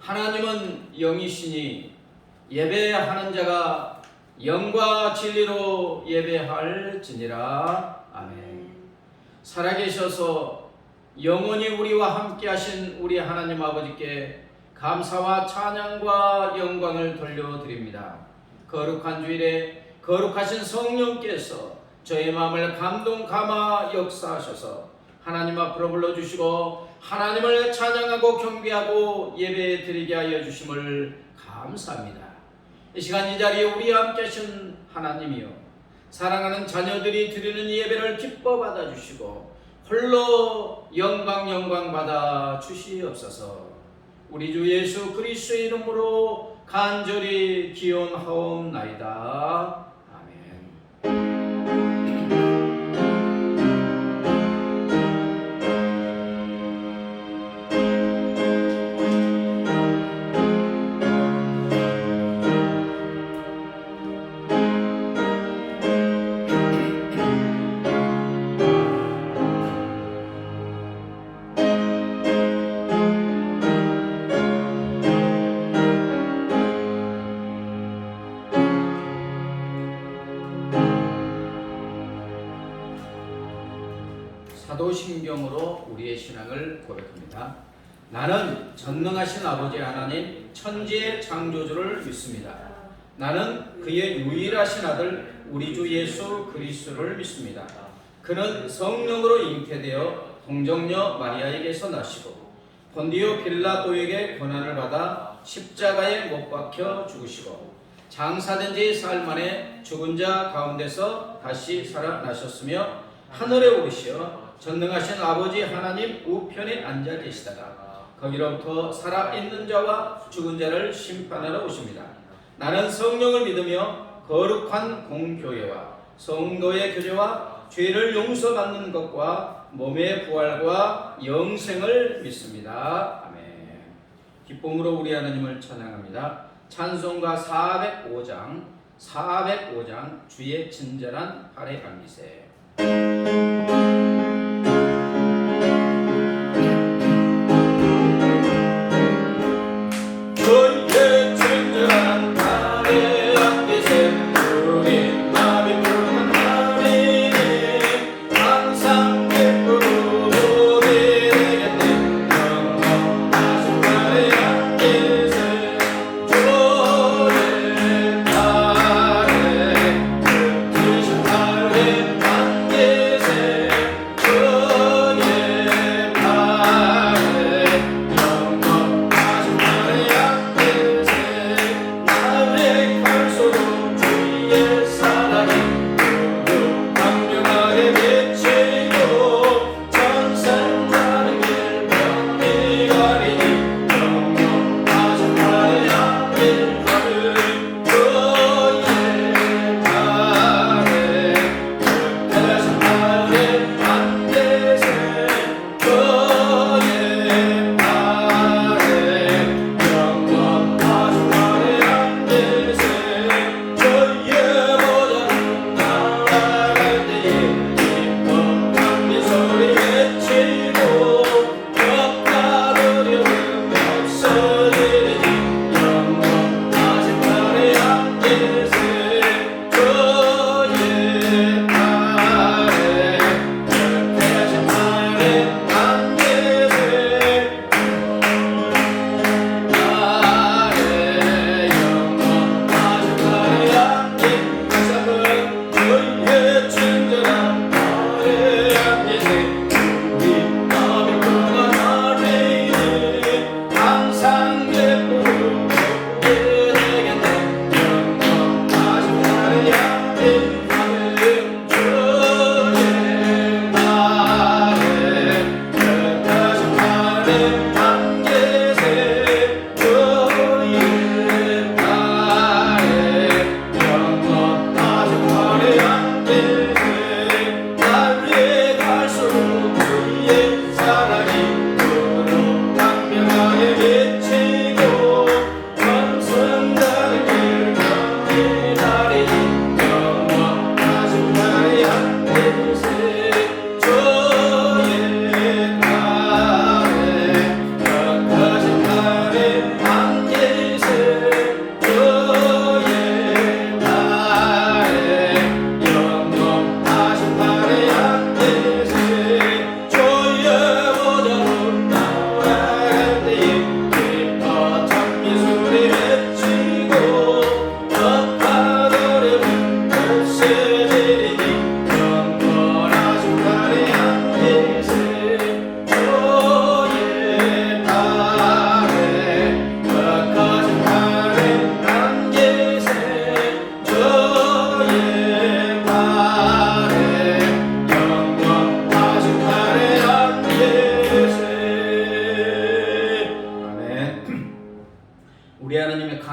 하나님은 영이시니 예배하는 자가 영과 진리로 예배할지니라. 아멘. 살아계셔서 영원히 우리와 함께 하신 우리 하나님 아버지께 감사와 찬양과 영광을 돌려드립니다. 거룩한 주일에 거룩하신 성령께서 저의 마음을 감동 감화 역사하셔서 하나님 앞으로 불러주시고 하나님을 찬양하고 경배하고 예배 드리게 하여 주심을 감사합니다. 이 시간 이 자리에 우리와 함께 하신 하나님이여, 사랑하는 자녀들이 드리는 예배를 기뻐 받아주시고 홀로 영광 받아 주시옵소서. 우리 주 예수 그리스도의 이름으로 간절히 기원하옵나이다. 아멘. 사도신경으로 우리의 신앙을 고백합니다. 나는 전능하신 아버지 하나님 천지의 창조주를 믿습니다. 나는 그의 유일하신 아들 우리 주 예수 그리스도를 믿습니다. 그는 성령으로 잉태되어 동정녀 마리아에게서 나시고 본디오 빌라도에게 고난을 받아 십자가에 못 박혀 죽으시고 장사된 지 사흘 만에 죽은 자 가운데서 다시 살아나셨으며 하늘에 오르시어 전능하신 아버지 하나님 우편에 앉아 계시다가 거기로부터 살아있는 자와 죽은 자를 심판하러 오십니다. 나는 성령을 믿으며 거룩한 공교회와 성도의 교제와 죄를 용서받는 것과 몸의 부활과 영생을 믿습니다. 아멘. 기쁨으로 우리 하나님을 찬양합니다. 찬송가 405장 주의 친절한 발에 감기세.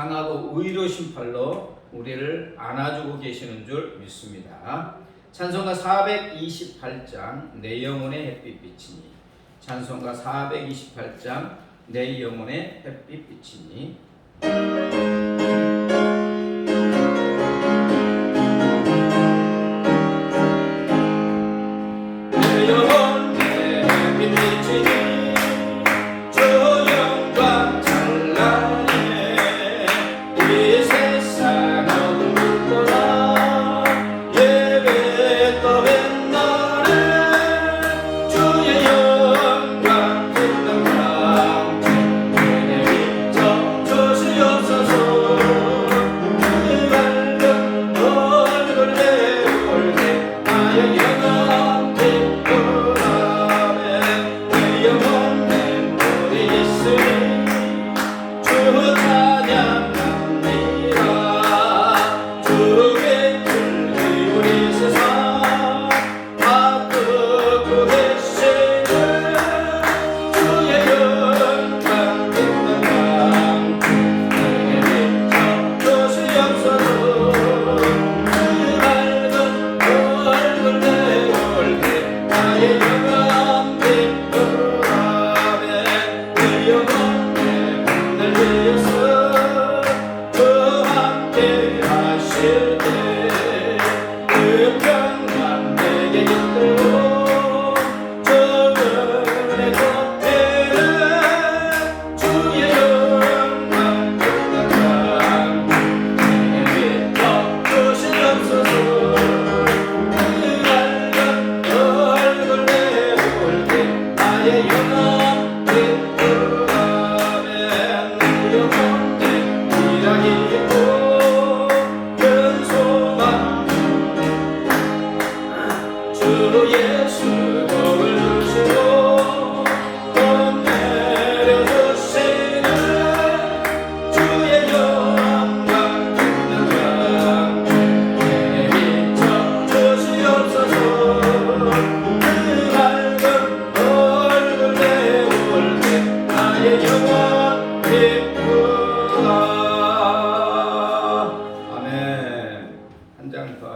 강하고 의로우신 팔로 우리를 안아주고 계시는 줄 믿습니다. 찬송가 428장 내 영혼의 햇빛 비치니. 찬송가 428장 내 영혼의 햇빛 비치니.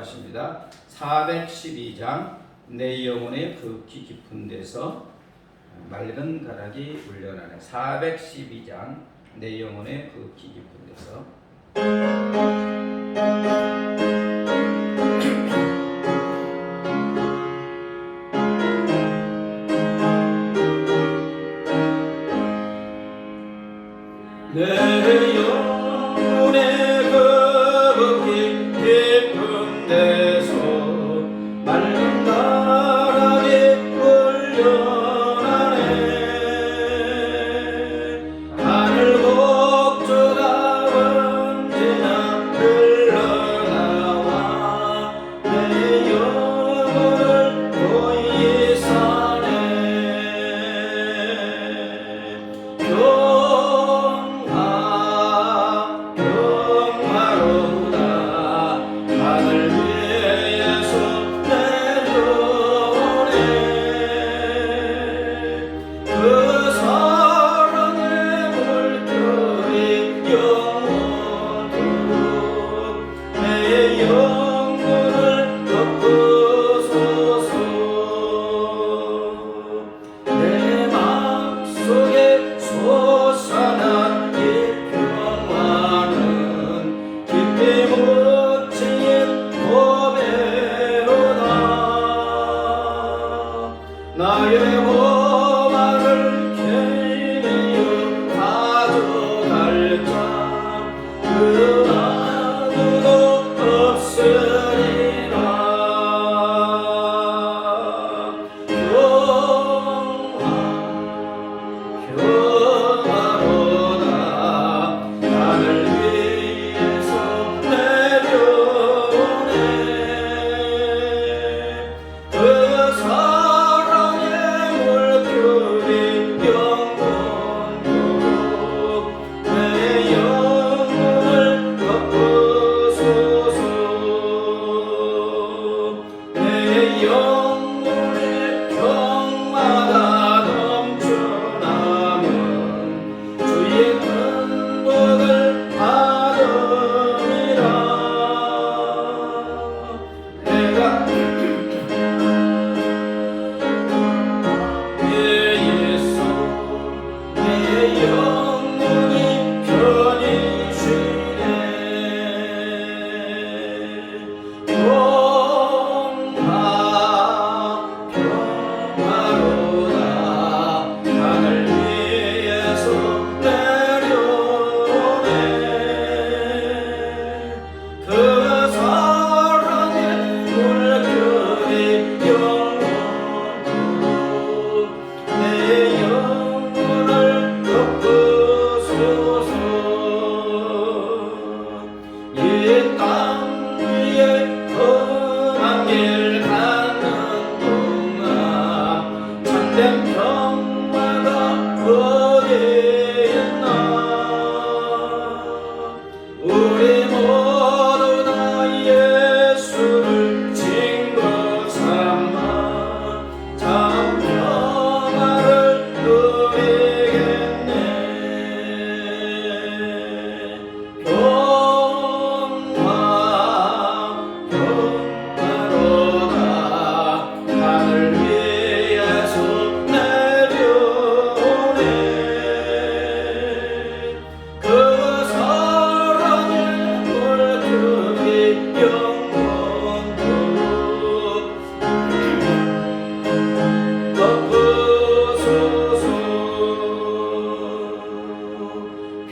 하십니다. 412장 내 영혼의 극히 깊은 데서 맑은 가락이 울려나네. 412장 내 영혼의 극히 깊은 데서 내 영혼의 극히 깊은 데서 맑은 가락이 울려나네. 하늘 곡조가 언제나 흘러나와 내 영혼을 고이 사네. 영원한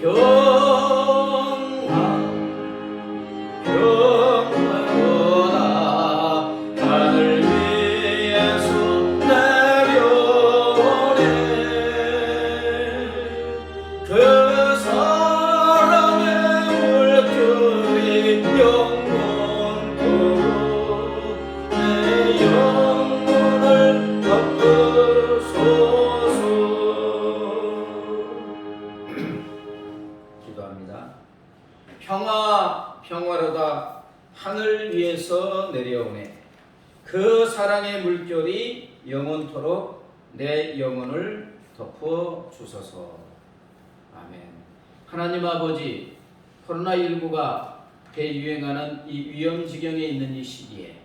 평화로다 하늘 위에서 내려오네. 그 사랑의 물결이 영원토록 내 영혼을 덮으소서. 기도합니다. 평화로다 하늘 위에서 내려오네. 그 사랑의 물결이 영원토록 내 영혼을 덮어 주소서. 아멘. 하나님 아버지, 코로나19가 대유행하는 이 위험지경에 있는 이 시기에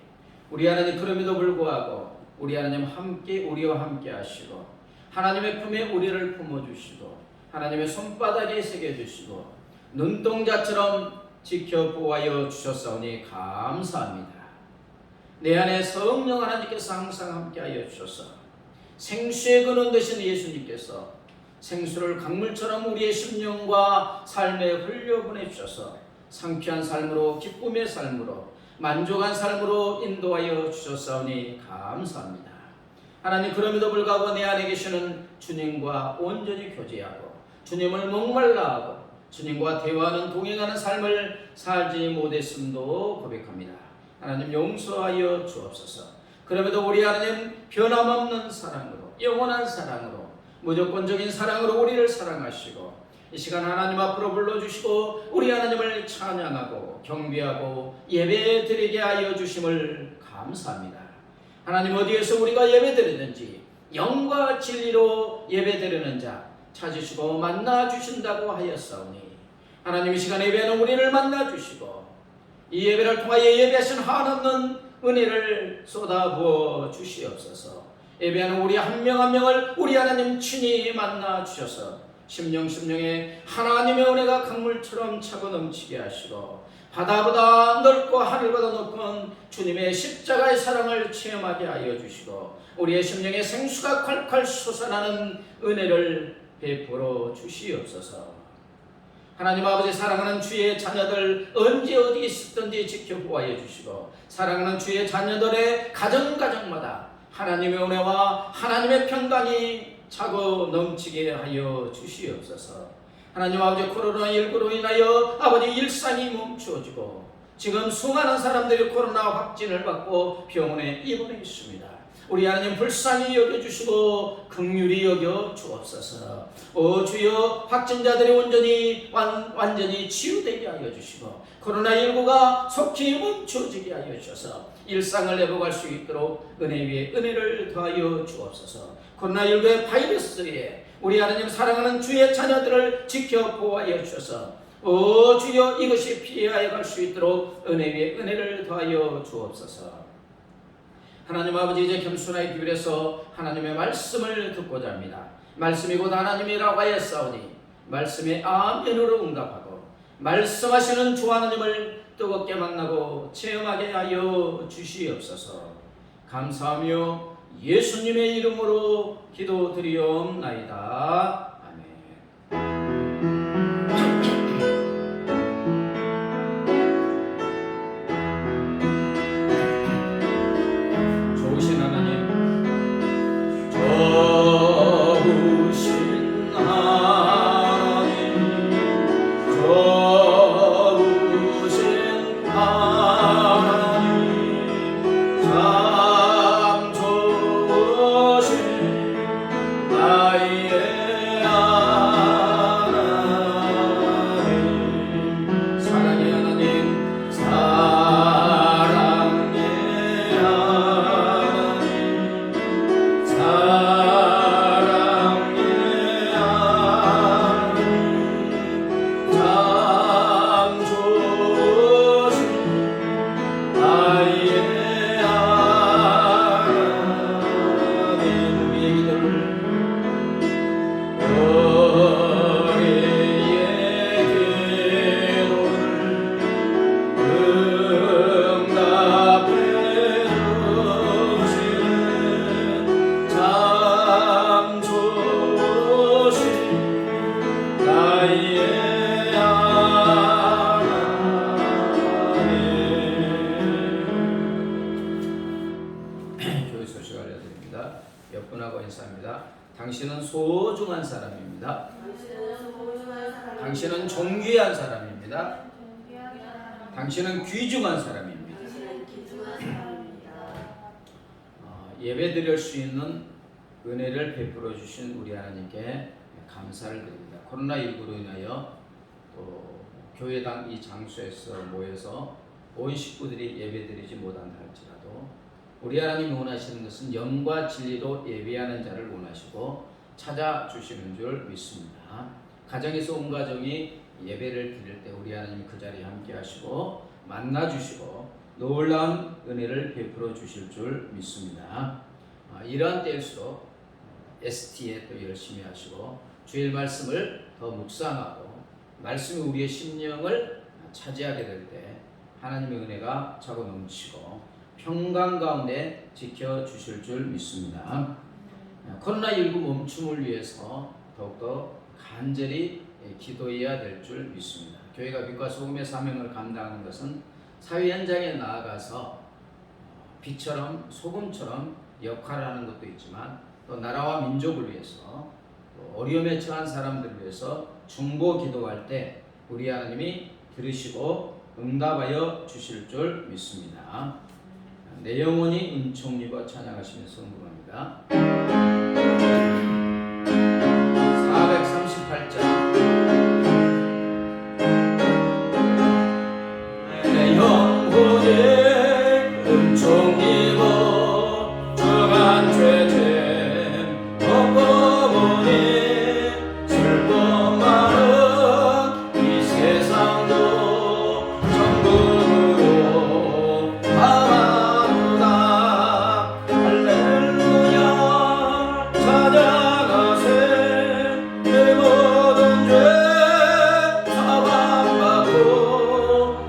우리 하나님 그럼에도 불구하고 우리 하나님 함께 우리와 함께 하시고 하나님의 품에 우리를 품어주시고 하나님의 손바닥에 새겨주시고 눈동자처럼 지켜 보호하여 주셨사오니 감사합니다. 내 안에 성령 하나님께서 항상 함께하여 주셔서 생수의 근원 되신 예수님께서 생수를 강물처럼 우리의 심령과 삶에 흘려보내 주셔서 상쾌한 삶으로 기쁨의 삶으로 만족한 삶으로 인도하여 주셨사오니 감사합니다. 하나님, 그럼에도 불구하고 내 안에 계시는 주님과 온전히 교제하고 주님을 목말라 하고 주님과 대화하는 동행하는 삶을 살지 못했음도 고백합니다. 하나님, 용서하여 주옵소서. 그럼에도 우리 하나님 변함없는 사랑으로 영원한 사랑으로 무조건적인 사랑으로 우리를 사랑하시고 이 시간 하나님 앞으로 불러주시고 우리 하나님을 찬양하고 경배하고 예배드리게 하여 주심을 감사합니다. 하나님, 어디에서 우리가 예배드리는지 영과 진리로 예배드리는 자 찾으시고 만나주신다고 하였사오니 하나님, 이 시간 예배하는 우리를 만나주시고 이 예배를 통하여 예배하신 한없는 은혜를 쏟아부어 주시옵소서. 예배하는 우리 한 명 한 명을 우리 하나님 친히 만나주셔서 심령에 하나님의 은혜가 강물처럼 차고 넘치게 하시고 바다보다 넓고 하늘보다 높은 주님의 십자가의 사랑을 체험하게 하여 주시고 우리의 심령에 생수가 콸콸 솟아나는 은혜를 베풀어 주시옵소서. 하나님 아버지, 사랑하는 주의 자녀들 언제 어디 있었든지 지켜보아여 주시고 사랑하는 주의 자녀들의 가정마다 하나님의 은혜와 하나님의 평강이 차고 넘치게 하여 주시옵소서. 하나님 아버지, 코로나19로 인하여 아버지 일상이 멈추어지고 지금 수많은 사람들이 코로나 확진을 받고 병원에 입원해 있습니다. 우리 하나님 불쌍히 여겨주시고 긍휼히 여겨 주옵소서. 오 주여, 확진자들이 완전히 치유되게 하여 주시고 코로나19가 속히 멈춰지게 하여 주셔서 일상을 회복할 수 있도록 은혜 위에 은혜를 더하여 주옵소서. 코로나19의 바이러스에 우리 하나님 사랑하는 주의 자녀들을 지켜 보호하여 주셔서 오 주여, 이것이 피하여 갈 수 있도록 은혜 위에 은혜를 더하여 주옵소서. 하나님 아버지, 이제 겸손하게 기울여서 하나님의 말씀을 듣고자 합니다. 말씀이 곧 하나님이라고 하였사오니 말씀에 아멘으로 응답하고 말씀하시는 주 하나님을 뜨겁게 만나고 체험하게 하여 주시옵소서. 감사하며 예수님의 이름으로 기도드리옵나이다. 나의 사람입니다. 당신은 존귀한 사람입니다. 당신은 귀중한 사람입니다. 예배 드릴 수 있는 은혜를 베풀어 주신 우리 하나님께 감사를 드립니다. 코로나19로 인하여 또 교회당 이 장소에서 모여서 온 식구들이 예배드리지 못한다 할지라도 우리 하나님이 원하시는 것은 영과 진리로 예배하는 자를 원하시고 찾아주시는 줄 믿습니다. 가정에서 온 가정이 예배를 드릴 때 우리 하나님이 그 자리에 함께 하시고 만나주시고 놀라운 은혜를 베풀어 주실 줄 믿습니다. 이러한 때일수록 ST에 또 열심히 하시고 주일 말씀을 더 묵상하고 말씀이 우리의 심령을 차지하게 될 때 하나님의 은혜가 차고 넘치고 평강 가운데 지켜주실 줄 믿습니다. 코로나19 멈춤을 위해서 더욱더 간절히 기도해야 될 줄 믿습니다. 교회가 빛과 소금의 사명을 감당하는 것은 사회 현장에 나아가서 빛처럼 소금처럼 역할을 하는 것도 있지만 또 나라와 민족을 위해서 또 어려움에 처한 사람들을 위해서 중보 기도할 때 우리 하나님이 들으시고 응답하여 주실 줄 믿습니다. 내 영혼이 은총리고 찬양하시면서 응답합니다. 438장 내 영혼이 은총리고 주간 죄짐 벗고 보니 슬픔 많은 이 세상도 천국으로 가마누나 할렐루야 찾아가세 내 모든 죄 사방받고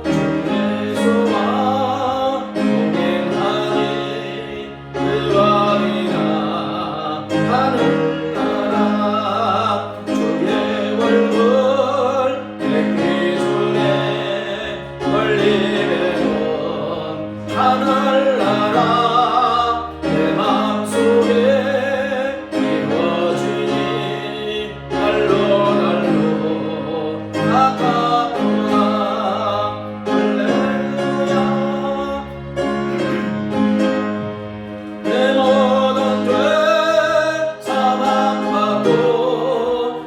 주 예수와 동행하니 그와이나 하늘나라 주의 얼굴 뵙기 전에 멀리 배운 하늘나라 내 맘속에 이루어지니 날로 가깝구나 할렐루야 내 모든 죄 사방받고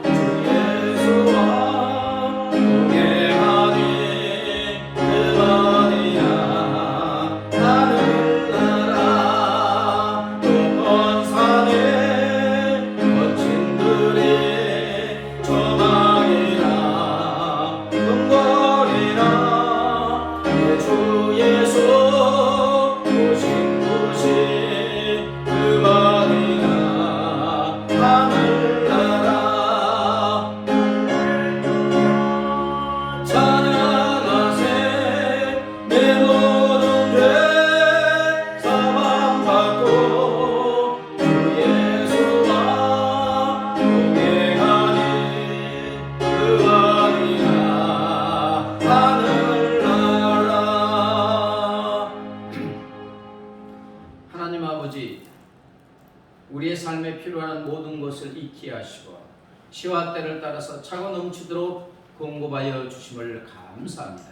주 예수와 동행하니 그만이야 하늘나라 높은 산에 거친 들이 조망이나 금거리나 내 주 예수 오신 곳이 그만이나 하늘나라 찬양하세 내 모든 죄 사방받고 주 예수와 동행하니 그만이나 하늘나라. 하나님 아버지, 우리의 삶에 필요한 모든 것을 익히 하시고 시와 때를 따라서 차고 넘치도록 공급하여 주심을 감사합니다.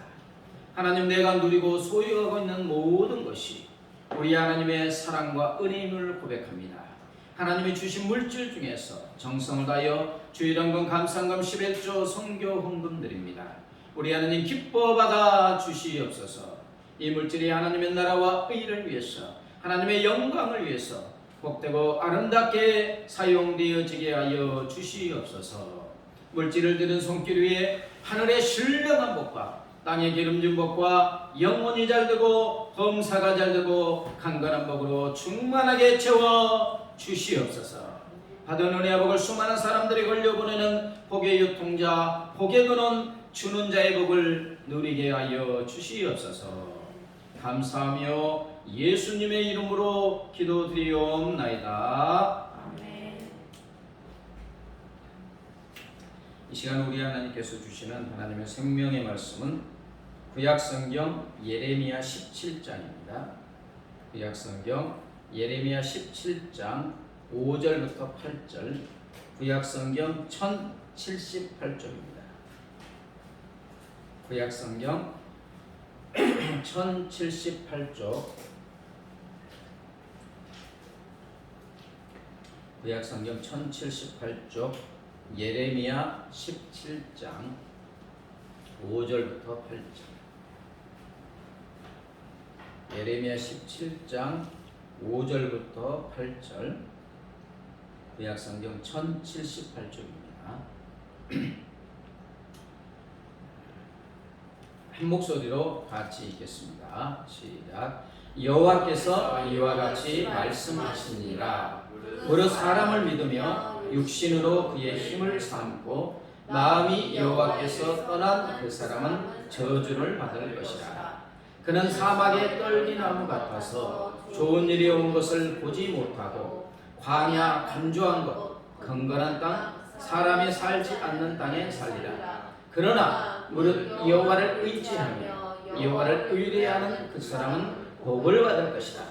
하나님, 내가 누리고 소유하고 있는 모든 것이 우리 하나님의 사랑과 은혜임을 고백합니다. 하나님이 주신 물질 중에서 정성을 다하여 주일헌금 감사헌금 11조 선교 헌금 드립니다. 우리 하나님 기뻐 받아 주시옵소서. 이 물질이 하나님의 나라와 의를 위해서 하나님의 영광을 위해서 복되고 아름답게 사용되어지게 하여 주시옵소서. 물질을 드는 손길 위에 하늘의 신령한 복과 땅의 기름진 복과 영혼이 잘되고 범사가 잘되고 강건한 복으로 충만하게 채워 주시옵소서. 받은 은혜와 복을 수많은 사람들이 걸려보내는 복의 유통자, 복의 근원 주는 자의 복을 누리게 하여 주시옵소서. 감사하며 예수님의 이름으로 기도드리옵나이다. 아멘. 이 시간 우리 하나님께서 주시는 하나님의 생명의 말씀은 구약성경 예레미야 17장입니다. 구약성경 예레미야 17장 5절부터 8절, 구약성경 1078쪽입니다. 구약성경 1078쪽. 구약성경 1078쪽 예레미야 17장 5절부터 8절. 예레미야 17장 5절부터 8절. 구약성경 1078쪽입니다. 한 목소리로 같이 읽겠습니다. 시작. 여호와께서 이와 같이 말씀하시니라. 무릇 사람을 믿으며 육신으로 그의 힘을 삼고 마음이 여호와께서 떠난 그 사람은 저주를 받을 것이라. 그는 사막의 떨기나무 같아서 좋은 일이 온 것을 보지 못하고 광야 간조한 것 경건한 땅 사람이 살지 않는 땅에 살리라. 그러나 무릇 여호와를 의지하며 여호와를 의뢰하는 그 사람은 복을 받을 것이다.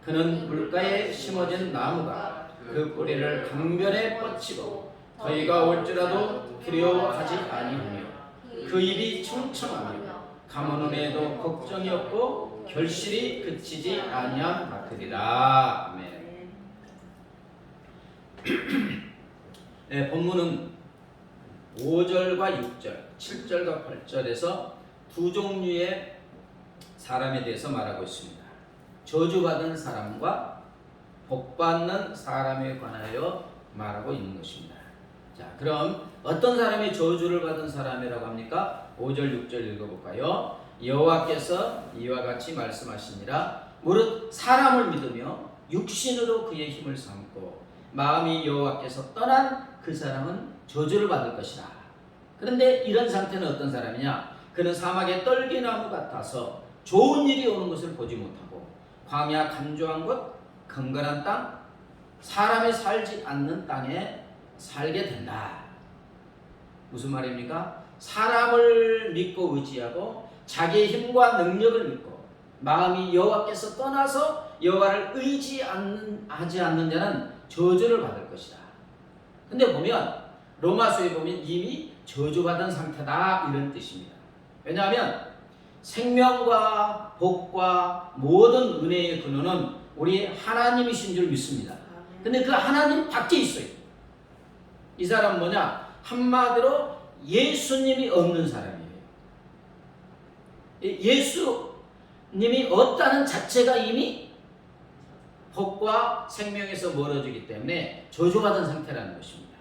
그는 물가에 심어진 나무가 그 뿌리를 강변에 뻗치고 더위가 올지라도 두려워하지 아니하며 그 입이 청청하며 가뭄에도 걱정이 없고 결실이 그치지 아니함 같으리라. 아멘. 네, 본문은 5절과 6절, 7절과 8절에서 두 종류의 사람에 대해서 말하고 있습니다. 저주받은 사람과 복받는 사람에 관하여 말하고 있는 것입니다. 자, 그럼 어떤 사람이 저주를 받은 사람이라고 합니까? 5절, 6절 읽어볼까요? 여호와께서 이와 같이 말씀하시니라. 무릇 사람을 믿으며 육신으로 그의 힘을 삼고 마음이 여호와께서 떠난 그 사람은 저주를 받을 것이다. 그런데 이런 상태는 어떤 사람이냐? 그는 사막의 떨기나무 같아서 좋은 일이 오는 것을 보지 못하고 광야 간조한 곳 건건한 땅 사람이 살지 않는 땅에 살게 된다. 무슨 말입니까? 사람을 믿고 의지하고 자기의 힘과 능력을 믿고 마음이 여호와께서 떠나서 여호와를 의지하지 않는 자는 저주를 받을 것이다. 근데 보면 로마서에 보면 이미 저주받은 상태다 이런 뜻입니다. 왜냐하면 생명과 복과 모든 은혜의 근원은 우리 하나님이신 줄 믿습니다. 근데 그 하나님 밖에 있어요. 이 사람 뭐냐? 한마디로 예수님이 없는 사람이에요. 예수님이 없다는 자체가 이미 복과 생명에서 멀어지기 때문에 저주받은 상태라는 것입니다.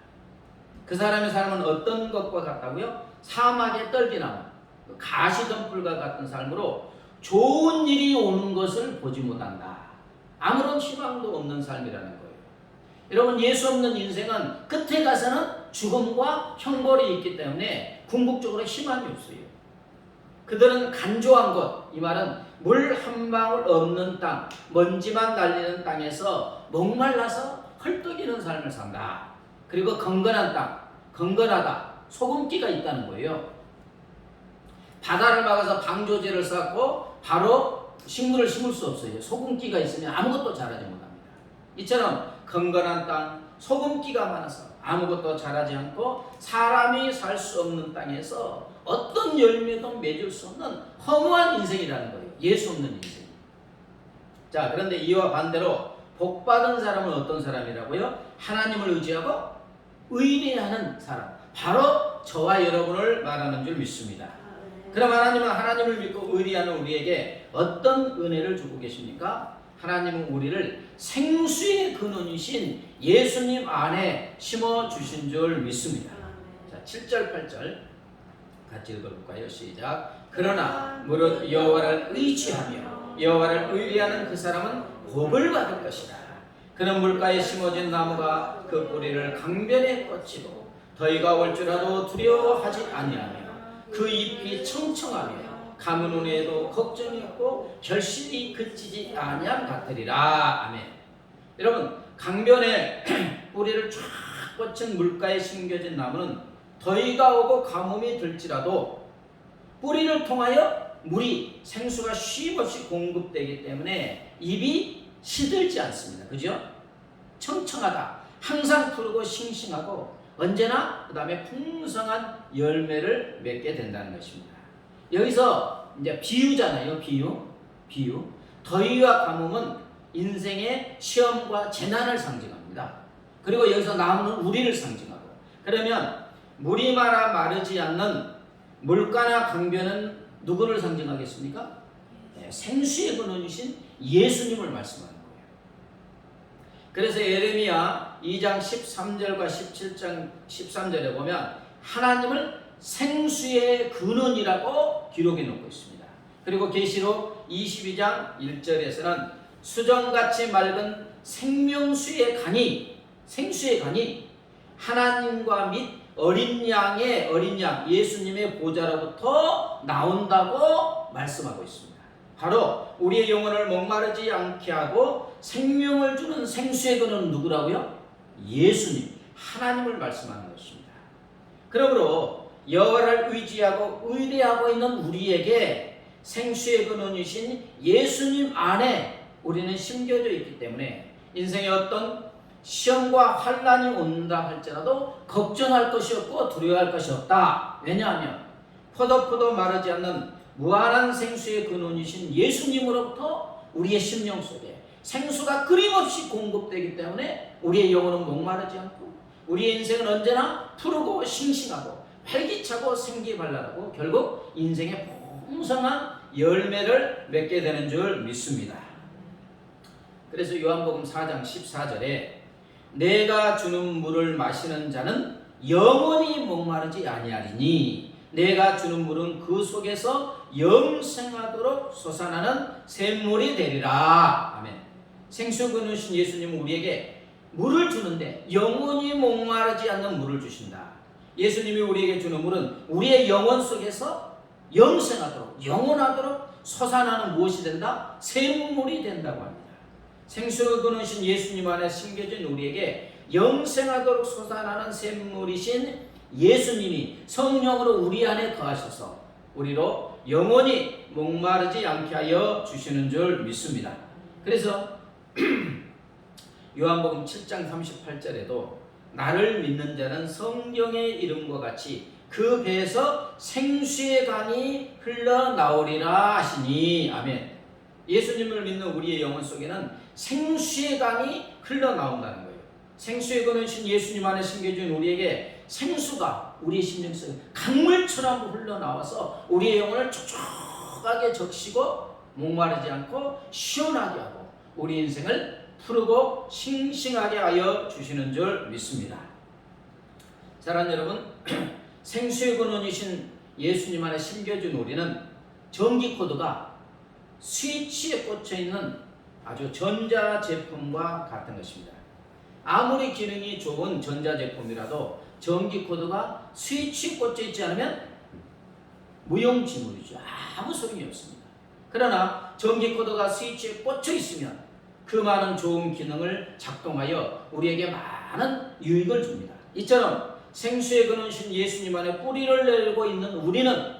그 사람의 삶은 어떤 것과 같다고요? 사막의 떨기나무, 가시덤불과 같은 삶으로 좋은 일이 오는 것을 보지 못한다. 아무런 희망도 없는 삶이라는 거예요. 여러분, 예수 없는 인생은 끝에 가서는 죽음과 형벌이 있기 때문에 궁극적으로 희망이 없어요. 그들은 간조한 것, 이 말은 물 한 방울 없는 땅, 먼지만 날리는 땅에서 목말라서 헐떡이는 삶을 산다. 그리고 건건한 땅, 건건하다, 소금기가 있다는 거예요. 바다를 막아서 방조제를 쌓고 바로 식물을 심을 수 없어요. 소금기가 있으면 아무것도 자라지 못합니다. 이처럼 건건한 땅, 소금기가 많아서 아무것도 자라지 않고 사람이 살 수 없는 땅에서 어떤 열매도 맺을 수 없는 허무한 인생이라는 거예요. 예수 없는 인생. 자, 그런데 이와 반대로 복받은 사람은 어떤 사람이라고요? 하나님을 의지하고 의뢰하는 사람. 바로 저와 여러분을 말하는 줄 믿습니다. 그럼 하나님은 하나님을 믿고 의뢰하는 우리에게 어떤 은혜를 주고 계십니까? 하나님은 우리를 생수의 근원이신 예수님 안에 심어주신 줄 믿습니다. 자, 7절, 8절 같이 읽어볼까요? 시작. 그러나 무릇 여호와를 의지하며 여호와를 의뢰하는 그 사람은 복을 받을 것이다. 그는 물가에 심어진 나무가 그 뿌리를 강변에 뻗치고 더위가 올지라도 두려워하지 아니하며 그 잎이 청청하며 가뭄에도 걱정이 없고 결실이 그치지 아니함 같으리라. 아멘. 여러분, 강변에 뿌리를 쫙 뻗친 물가에 심겨진 나무는 더위가 오고 가뭄이 들지라도 뿌리를 통하여 물이 생수가 쉼없이 공급되기 때문에 잎이 시들지 않습니다. 그죠? 청청하다. 항상 푸르고 싱싱하고 언제나 그 다음에 풍성한 열매를 맺게 된다는 것입니다. 여기서 이제 비유잖아요. 비유. 더위와 가뭄은 인생의 시험과 재난을 상징합니다. 그리고 여기서 나무는 우리를 상징하고, 그러면 물이 말아 마르지 않는 물가나 강변은 누구를 상징하겠습니까? 생수의 근원이신 예수님을 말씀하는 거예요. 그래서 예레미야 2장 13절과 17장 13절에 보면 하나님을 생수의 근원이라고 기록해 놓고 있습니다. 그리고 계시록 22장 1절에서는 수정같이 맑은 생수의 강이 하나님과 및 어린 양 예수님의 보좌로부터 나온다고 말씀하고 있습니다. 바로 우리의 영혼을 목마르지 않게 하고 생명을 주는 생수의 근원은 누구라고요? 예수님, 하나님을 말씀하는 것입니다. 그러므로 여호와를 의지하고 의뢰하고 있는 우리에게 생수의 근원이신 예수님 안에 우리는 심겨져 있기 때문에 인생의 어떤 시험과 환난이 온다 할지라도 걱정할 것이 없고 두려워할 것이 없다. 왜냐하면 포도 마르지 않는 무한한 생수의 근원이신 예수님으로부터 우리의 심령 속에 생수가 끊임없이 공급되기 때문에 우리의 영혼은 목마르지 않고 우리의 인생은 언제나 푸르고 싱싱하고 활기차고 생기발랄하고 결국 인생의 풍성한 열매를 맺게 되는 줄 믿습니다. 그래서 요한복음 4장 14절에 내가 주는 물을 마시는 자는 영원히 목마르지 아니하리니 내가 주는 물은 그 속에서 영생하도록 솟아나는 샘물이 되리라. 아멘. 생수 근원이신 예수님은 우리에게 물을 주는데 영원히 목마르지 않는 물을 주신다. 예수님이 우리에게 주는 물은 우리의 영혼 속에서 영생하도록 영원하도록 솟아나는 무엇이 된다? 샘물이 된다고 합니다. 생수를 끊으신 예수님 안에 심겨진 우리에게 영생하도록 솟아나는 샘물이신 예수님이 성령으로 우리 안에 거하셔서 우리로 영원히 목마르지 않게 하여 주시는 줄 믿습니다. 그래서 요한복음 7장 38절에도 나를 믿는 자는 성경의 이름과 같이 그 배에서 생수의 강이 흘러나오리라 하시니. 아멘. 예수님을 믿는 우리의 영혼 속에는 생수의 강이 흘러나온다는 거예요. 생수의 근원이신 예수님 안에 심겨진 우리에게 생수가 우리의 심령 속에 강물처럼 흘러나와서 우리의 영혼을 촉촉하게 적시고 목마르지 않고 시원하게 하고 우리 인생을 푸르고 싱싱하게 하여 주시는 줄 믿습니다. 사랑하는 여러분, 생수의 근원이신 예수님 안에 심겨진 우리는 전기 코드가 스위치에 꽂혀 있는 아주 전자제품과 같은 것입니다. 아무리 기능이 좋은 전자제품이라도 전기 코드가 스위치에 꽂혀 있지 않으면 무용지물이죠. 아무 소용이 없습니다. 그러나 전기 코드가 스위치에 꽂혀 있으면 그 많은 좋은 기능을 작동하여 우리에게 많은 유익을 줍니다. 이처럼 생수의 근원이신 예수님 안에 뿌리를 내리고 있는 우리는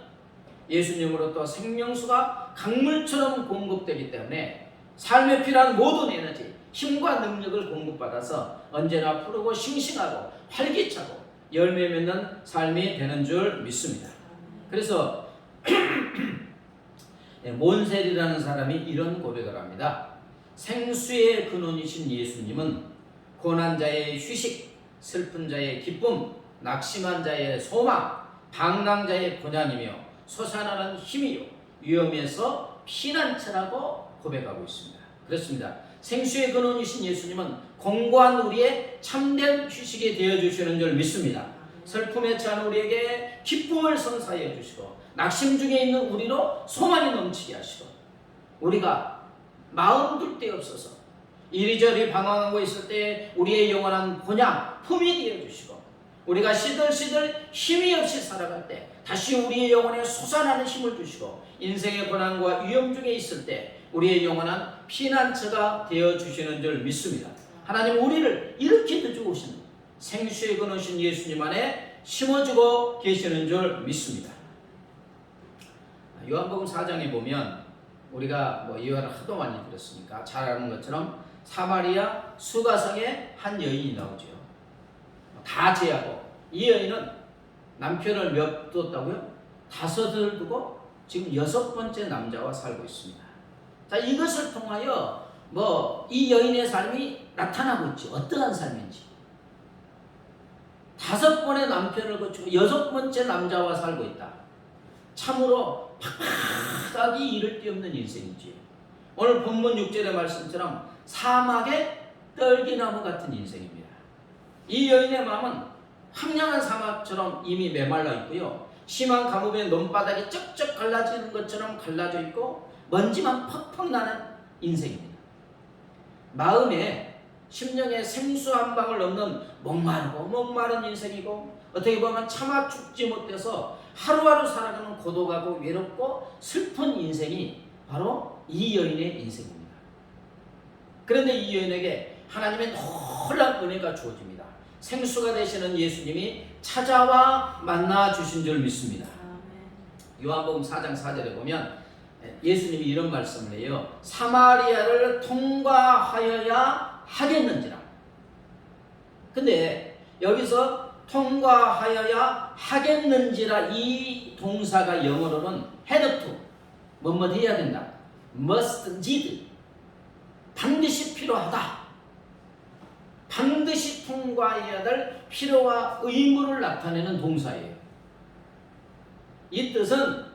예수님으로부터 생명수가 강물처럼 공급되기 때문에 삶에 필요한 모든 에너지, 힘과 능력을 공급받아서 언제나 푸르고 싱싱하고 활기차고 열매 맺는 삶이 되는 줄 믿습니다. 그래서 몬셀이라는 사람이 이런 고백을 합니다. 생수의 근원이신 예수님은 고난 자의 휴식, 슬픈 자의 기쁨, 낙심한 자의 소망, 방랑자의 고난이며 솟아나는 힘이요 위험에서 피난처라고 고백하고 있습니다. 그렇습니다. 생수의 근원이신 예수님은 공고한 우리의 참된 휴식이 되어주시는 줄 믿습니다. 슬픔에 처한 우리에게 기쁨을 선사해 주시고 낙심 중에 있는 우리로 소망이 넘치게 하시고 우리가 마음 둘 데 없어서 이리저리 방황하고 있을 때 우리의 영원한 본향, 품이 되어주시고 우리가 시들시들 힘이 없이 살아갈 때 다시 우리의 영혼에 솟아나는 힘을 주시고 인생의 고난과 위험 중에 있을 때 우리의 영원한 피난처가 되어주시는 줄 믿습니다. 하나님 우리를 이렇게 주시는 생수의 근원이신 예수님 안에 심어주고 계시는 줄 믿습니다. 요한복음 4장에 보면 우리가 이 말을 하도 많이 들었으니까 잘 아는 것처럼 사마리아 수가성의 한 여인이 나오죠. 다 제하고 이 여인은 남편을 몇 뒀다고요? 5을 두고 지금 6번째 남자와 살고 있습니다. 자, 이것을 통하여 이 여인의 삶이 나타나고 있죠. 어떠한 삶인지. 5번의 남편을 거치고 6번째 남자와 살고 있다. 참으로 팍팍하기 이를 데 없는 인생이지요. 오늘 본문 6절의 말씀처럼 사막의 떨기나무 같은 인생입니다. 이 여인의 마음은 황량한 사막처럼 이미 메말라 있고요. 심한 가뭄에 논바닥이 쩍쩍 갈라지는 것처럼 갈라져 있고 먼지만 퍽퍽 나는 인생입니다. 마음에 심령에 생수 한 방울 없는 목마른 인생이고 어떻게 보면 차마 죽지 못해서 하루하루 살아가는 고독하고 외롭고 슬픈 인생이 바로 이 여인의 인생입니다. 그런데 이 여인에게 하나님의 놀라운 은혜가 주어집니다. 생수가 되시는 예수님이 찾아와 만나 주신 줄 믿습니다. 요한복음 4장 4절에 보면 예수님이 이런 말씀을 해요. 사마리아를 통과하여야 하겠는지라. 근데 여기서 통과하여야 하겠는지라 이 동사가 영어로는 had to, 뭐뭐 해야 된다. must need, 반드시 필요하다. 반드시 통과해야 될 필요와 의무를 나타내는 동사예요. 이 뜻은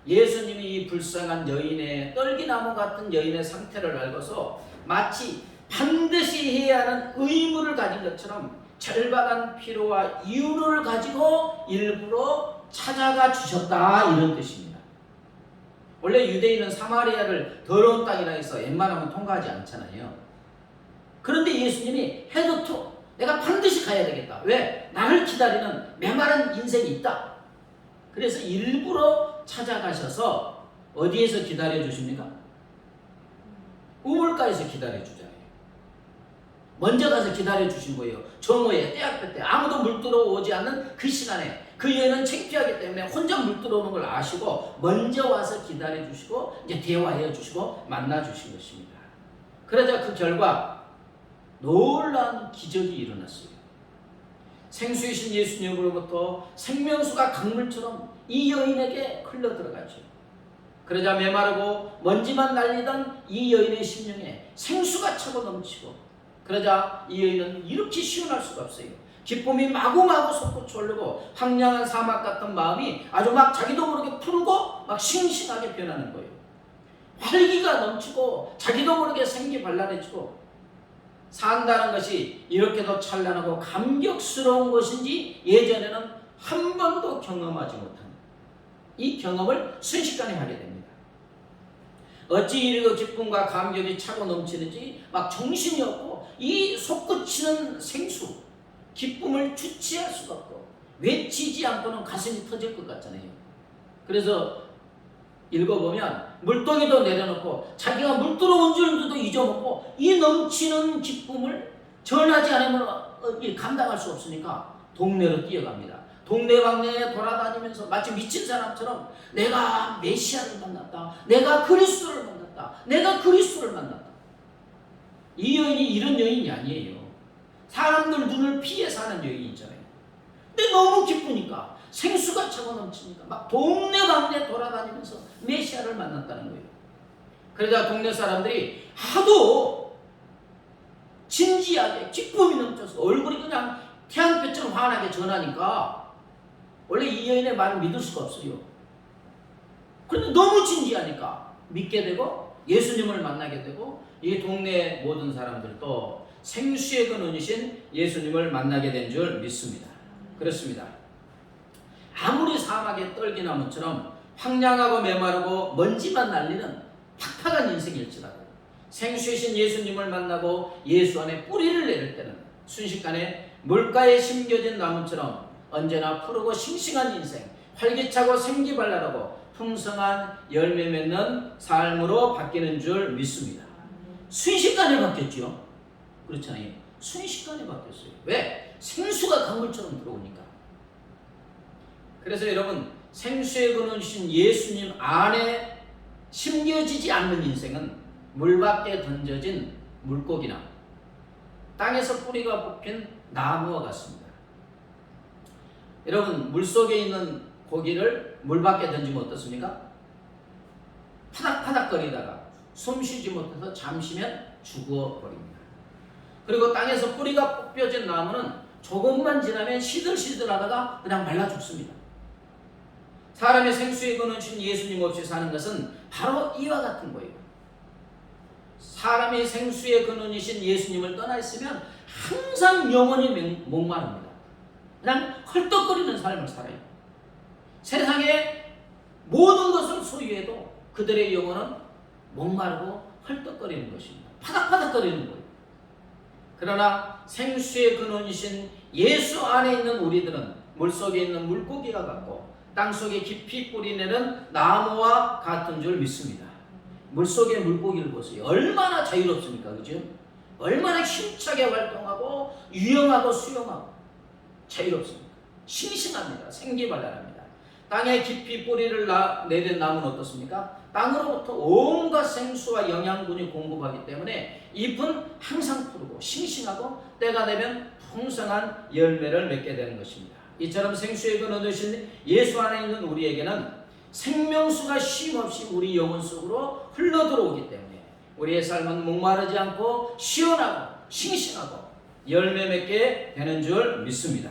예수님이 이 불쌍한 여인의 떨기나무 같은 여인의 상태를 알고서 마치 반드시 해야 하는 의무를 가진 것처럼 절박한 필요와 이유를 가지고 일부러 찾아가 주셨다, 이런 뜻입니다. 원래 유대인은 사마리아를 더러운 땅이라 해서 웬만하면 통과하지 않잖아요. 그런데 예수님이 해도토, 내가 반드시 가야 되겠다. 왜? 나를 기다리는 메마른 인생이 있다. 그래서 일부러 찾아가셔서 어디에서 기다려 주십니까? 우물가에서 기다려 주잖아요. 먼저 가서 기다려 주신 거예요. 정오에 때학교 때 아무도 물 들어오지 않는 그 시간에 그 여인은 창피하기 때문에 혼자 물 들어오는 걸 아시고 먼저 와서 기다려 주시고 이제 대화해 주시고 만나 주신 것입니다. 그러자 그 결과 놀라운 기적이 일어났어요. 생수이신 예수님으로부터 생명수가 강물처럼 이 여인에게 흘러들어가죠. 그러자 메마르고 먼지만 날리던 이 여인의 심령에 생수가 차고 넘치고, 그러자 이 여인은 이렇게 시원할 수가 없어요. 기쁨이 마구마구 솟구쳐 오르고 황량한 사막 같은 마음이 아주 막 자기도 모르게 푸르고 막 싱싱하게 변하는 거예요. 활기가 넘치고 자기도 모르게 생기 발랄해지고, 산다는 것이 이렇게도 찬란하고 감격스러운 것인지 예전에는 한 번도 경험하지 못한 이 경험을 순식간에 하게 됩니다. 어찌 이리고 기쁨과 감격이 차고 넘치는지 막 정신이 없고 이 솟구치는 생수, 기쁨을 주체할 수가 없고 외치지 않고는 가슴이 터질 것 같잖아요. 그래서 읽어보면 물동이도 내려놓고 자기가 물 들어온 줄도 잊어먹고 이 넘치는 기쁨을 전하지 않으면 감당할 수 없으니까 동네로 뛰어갑니다. 동네방네에 돌아다니면서 마치 미친 사람처럼 내가 메시아를 만났다, 내가 그리스도를 만났다, 내가 그리스도를 만났다. 이 여인이 이런 여인이 아니에요. 사람들 눈을 피해 사는 여인이잖아요. 근데 너무 기쁘니까 생수가 차고 넘치니까 막 동네방네 돌아다니면서 메시아를 만났다는 거예요. 그러자 동네 사람들이 하도 진지하게 기쁨이 넘쳐서 얼굴이 그냥 태양빛처럼 환하게 전하니까 원래 이 여인의 말을 믿을 수가 없어요. 그런데 너무 진지하니까 믿게 되고 예수님을 만나게 되고 이 동네 모든 사람들도 생수의 근원이신 예수님을 만나게 된 줄 믿습니다. 그렇습니다. 아무리 사막의 떨기나무처럼 황량하고 메마르고 먼지만 날리는 팍팍한 인생일지라도 생수이신 예수님을 만나고 예수 안에 뿌리를 내릴 때는 순식간에 물가에 심겨진 나무처럼 언제나 푸르고 싱싱한 인생, 활기차고 생기발랄하고 풍성한 열매 맺는 삶으로 바뀌는 줄 믿습니다. 순식간에 바뀌었죠. 그렇잖아요. 순식간에 바뀌었어요. 왜? 생수가 강물처럼 들어오니까. 그래서 여러분, 생수의 근원이신 예수님 안에 심겨지지 않는 인생은 물 밖에 던져진 물고기나 땅에서 뿌리가 뽑힌 나무와 같습니다. 여러분, 물속에 있는 고기를 물 밖에 던지면 어떻습니까? 파닥파닥거리다가 숨쉬지 못해서 잠시면 죽어버립니다. 그리고 땅에서 뿌리가 뽑혀진 나무는 조금만 지나면 시들시들하다가 그냥 말라 죽습니다. 사람의 생수의 근원이신 예수님 없이 사는 것은 바로 이와 같은 거예요. 사람의 생수의 근원이신 예수님을 떠나 있으면 항상 영원히 목마릅니다. 그냥 헐떡거리는 삶을 살아요. 세상에 모든 것을 소유해도 그들의 영혼은 목마르고 헐떡거리는 것입니다. 파닥파닥거리는 거예요. 그러나 생수의 근원이신 예수 안에 있는 우리들은 물속에 있는 물고기와 같고 땅속에 깊이 뿌리내는 나무와 같은 줄 믿습니다. 물속의 물고기를 보세요. 얼마나 자유롭습니까? 그죠? 얼마나 힘차게 활동하고 유영하고 수영하고 자유롭습니다. 싱싱합니다. 생기발랄합니다. 땅에 깊이 뿌리를 내린 나무는 어떻습니까? 땅으로부터 온갖 생수와 영양분이 공급하기 때문에 잎은 항상 푸르고 싱싱하고 때가 되면 풍성한 열매를 맺게 되는 것입니다. 이처럼 생수의 근원 되신 예수 안에 있는 우리에게는 생명수가 쉼없이 우리 영혼 속으로 흘러들어오기 때문에 우리의 삶은 목마르지 않고 시원하고 싱싱하고 열매 맺게 되는 줄 믿습니다.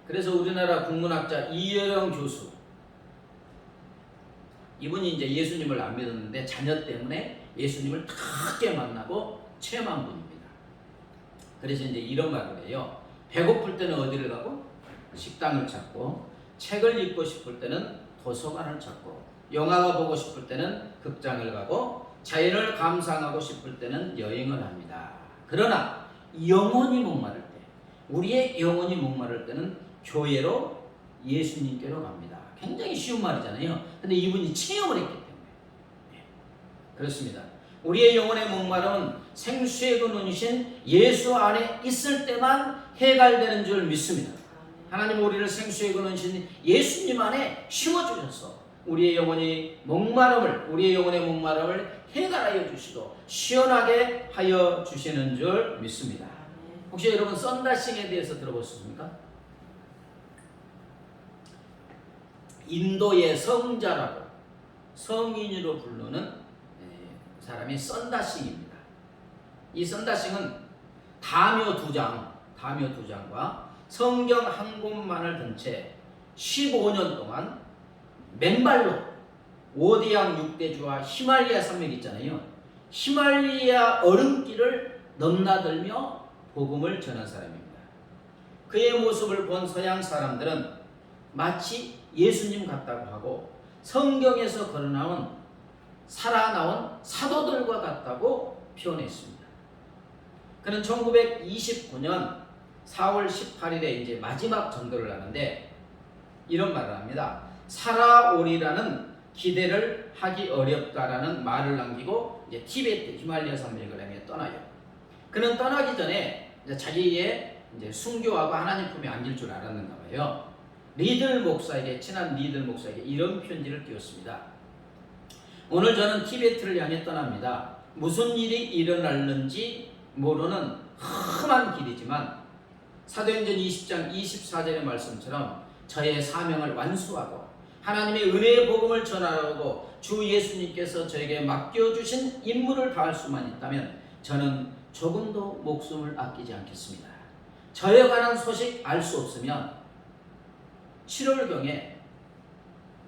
그래서 우리나라 국문학자 이여영 교수, 이분이 이제 예수님을 안 믿었는데 자녀 때문에 예수님을 크게 만나고 체험한 분입니다. 그래서 이제 이런 말을 해요. 배고플 때는 어디를 가고? 식당을 찾고, 책을 읽고 싶을 때는 도서관을 찾고, 영화가 보고 싶을 때는 극장을 가고, 자연을 감상하고 싶을 때는 여행을 합니다. 그러나 영혼이 목마를 때, 우리의 영혼이 목마를 때는 교회로 예수님께로 갑니다. 굉장히 쉬운 말이잖아요. 근데 이분이 체험을 했기 때문에. 네. 그렇습니다. 우리의 영혼의 목마름은 생수의 근원이신 예수 안에 있을 때만 해갈되는 줄 믿습니다. 하나님 우리를 생수의 근원이신 예수님 안에 심어주셔서 우리의 영혼의 목마름을 해갈하여 주시고 시원하게 하여 주시는 줄 믿습니다. 혹시 여러분 썬다싱에 대해서 들어보셨습니까? 인도의 성자라고 성인으로 부르는 사람이 썬다싱입니다. 이 썬다싱은 다묘 두 장과 성경 한 권만을 든 채 15년 동안 맨발로 오디양 6대주와 히말리아 산맥 있잖아요. 히말리아 얼음길을 넘나들며 복음을 전한 사람입니다. 그의 모습을 본 서양 사람들은 마치 예수님 같다고 하고 성경에서 살아나온 사도들과 같다고 표현했습니다. 그는 1929년 4월 18일에 이제 마지막 전도를 하는데 이런 말을 합니다. 살아오리라는 기대를 하기 어렵다라는 말을 남기고 이제 티베트 히말리아 산맥을 향해 떠나요. 그는 떠나기 전에 이제 자기의 이제 순교하고 하나님 품에 안길 줄 알았는가 봐요. 친한 리들 목사에게 이런 편지를 띄웠습니다. 오늘 저는 티베트를 향해 떠납니다. 무슨 일이 일어날는지 모르는 험한 길이지만 사도행전 20장 24절의 말씀처럼 저의 사명을 완수하고 하나님의 은혜의 복음을 전하라고 주 예수님께서 저에게 맡겨주신 임무를 다할 수만 있다면 저는 조금도 목숨을 아끼지 않겠습니다. 저에 관한 소식 알 수 없으면 7월경에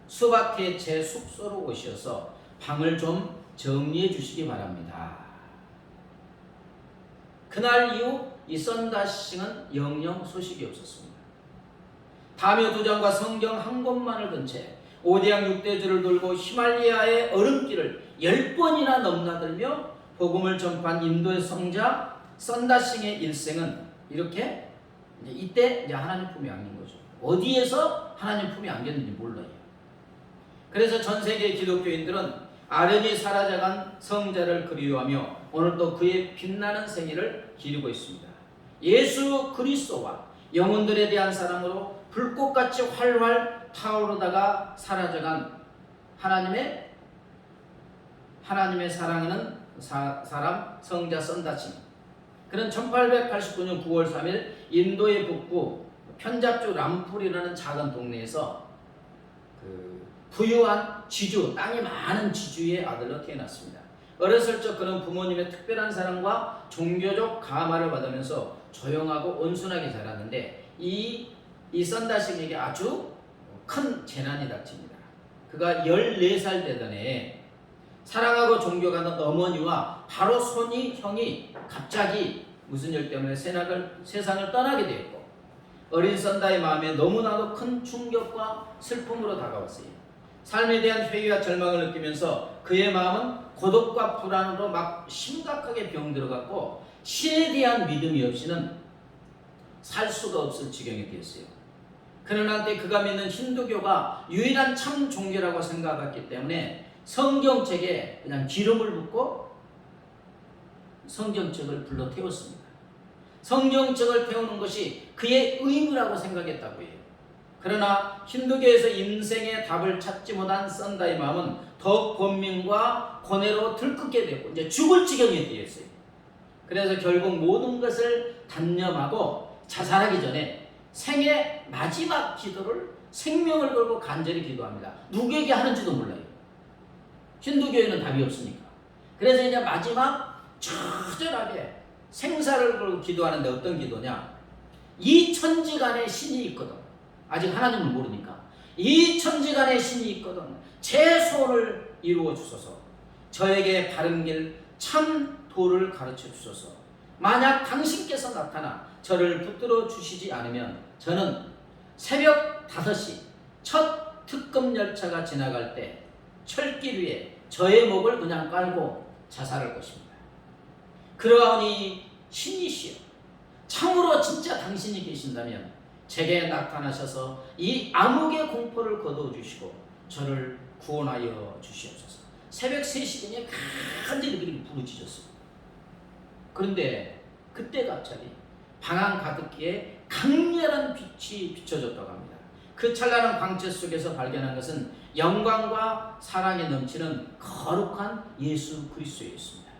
수박회 제 숙소로 오셔서 방을 좀 정리해 주시기 바랍니다. 그날 이후 이 썬다싱은 영영 소식이 없었습니다. 다묘 2장과 성경 한 권만을 든 채 오디양 6대주를 돌고 히말리아의 얼음길을 10번이나 넘나들며 복음을 전파한 인도의 성자 썬다싱의 일생은 이렇게 이때 하나님 품에 안긴 거죠. 어디에서 하나님 품에 안겼는지 몰라요. 그래서 전 세계 기독교인들은 아련히 사라져간 성자를 그리워하며 오늘도 그의 빛나는 생애를 기리고 있습니다. 예수 그리스도와 영혼들에 대한 사랑으로 불꽃같이 활활 타오르다가 사라져간 하나님의 사랑하는 사람 성자 썬다싱. 그는 1889년 9월 3일 인도의 북부 편잡주 람풀이라는 작은 동네에서 부유한 지주, 땅이 많은 지주의 아들로 태어났습니다. 어렸을 적 그는 부모님의 특별한 사랑과 종교적 감화를 받으면서 조용하고 온순하게 자랐는데 이 썬다식에게 아주 큰 재난이 닥칩니다. 그가 14살 되던 해에 사랑하고 존경하는 어머니와 바로 손이 형이 갑자기 무슨 일 때문에 세상을 떠나게 되었고 어린 썬다의 마음에 너무나도 큰 충격과 슬픔으로 다가왔어요. 삶에 대한 회의와 절망을 느끼면서 그의 마음은 고독과 불안으로 막 심각하게 병들어갔고 신에 대한 믿음이 없이는 살 수가 없을 지경이 되었어요. 그는 한때 그가 믿는 힌두교가 유일한 참 종교라고 생각했기 때문에 성경책에 그냥 기름을 붓고 성경책을 불러 태웠습니다. 성경책을 태우는 것이 그의 의무라고 생각했다고 해요. 그러나 힌두교에서 인생의 답을 찾지 못한 썬다의 마음은 더욱 번민과 고뇌로 들끓게 되었고 이제 죽을 지경에 되었어요. 그래서 결국 모든 것을 단념하고 자살하기 전에 생애 마지막 기도를 생명을 걸고 간절히 기도합니다. 누구에게 하는지도 몰라요. 힌두교에는 답이 없으니까. 그래서 이제 마지막 처절하게 생사를 걸고 기도하는데 어떤 기도냐? 이 천지간에 신이 있거든. 아직 하나님을 모르니까. 이 천지간에 신이 있거든. 제 소원을 이루어 주소서. 저에게 바른 길, 참 도를 가르쳐 주소서. 만약 당신께서 나타나 저를 붙들어 주시지 않으면 저는 새벽 5시 첫 특급 열차가 지나갈 때 철길 위에 저의 목을 그냥 깔고 자살할 것입니다. 그러하오니 신이시여, 참으로 진짜 당신이 계신다면 제게 나타나셔서 이 암흑의 공포를 거두어주시고 저를 구원하여 주시옵소서. 새벽 3시경에 간절히 그렇게 부르짖었어요. 그런데 그때 갑자기 방 안 가득히에 강렬한 빛이 비춰졌다고 합니다. 그 찬란한 광채 속에서 발견한 것은 영광과 사랑에 넘치는 거룩한 예수 그리스도였습니다.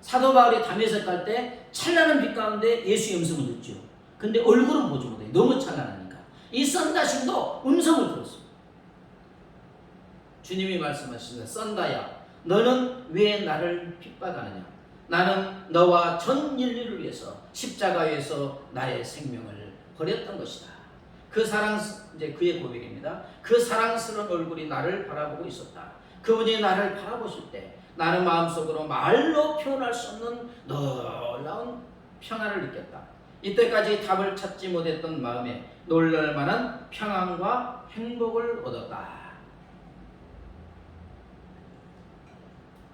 사도 바울이 담에색 갈 때 찬란한 빛 가운데 예수의 음성을 듣죠. 근데 얼굴은 보지 못해요. 너무 찬란하니까. 이 썬다식도 음성을 들었습니다. 주님이 말씀하시는 썬다야, 너는 왜 나를 핍박하느냐? 나는 너와 전 인류를 위해서 십자가에서 나의 생명을 버렸던 것이다. 그 사랑, 이제 그의 고백입니다. 그 사랑스러운 얼굴이 나를 바라보고 있었다. 그분이 나를 바라보실 때 나는 마음속으로 말로 표현할 수 없는 놀라운 평안을 느꼈다. 이때까지 답을 찾지 못했던 마음에 놀랄만한 평안과 행복을 얻었다.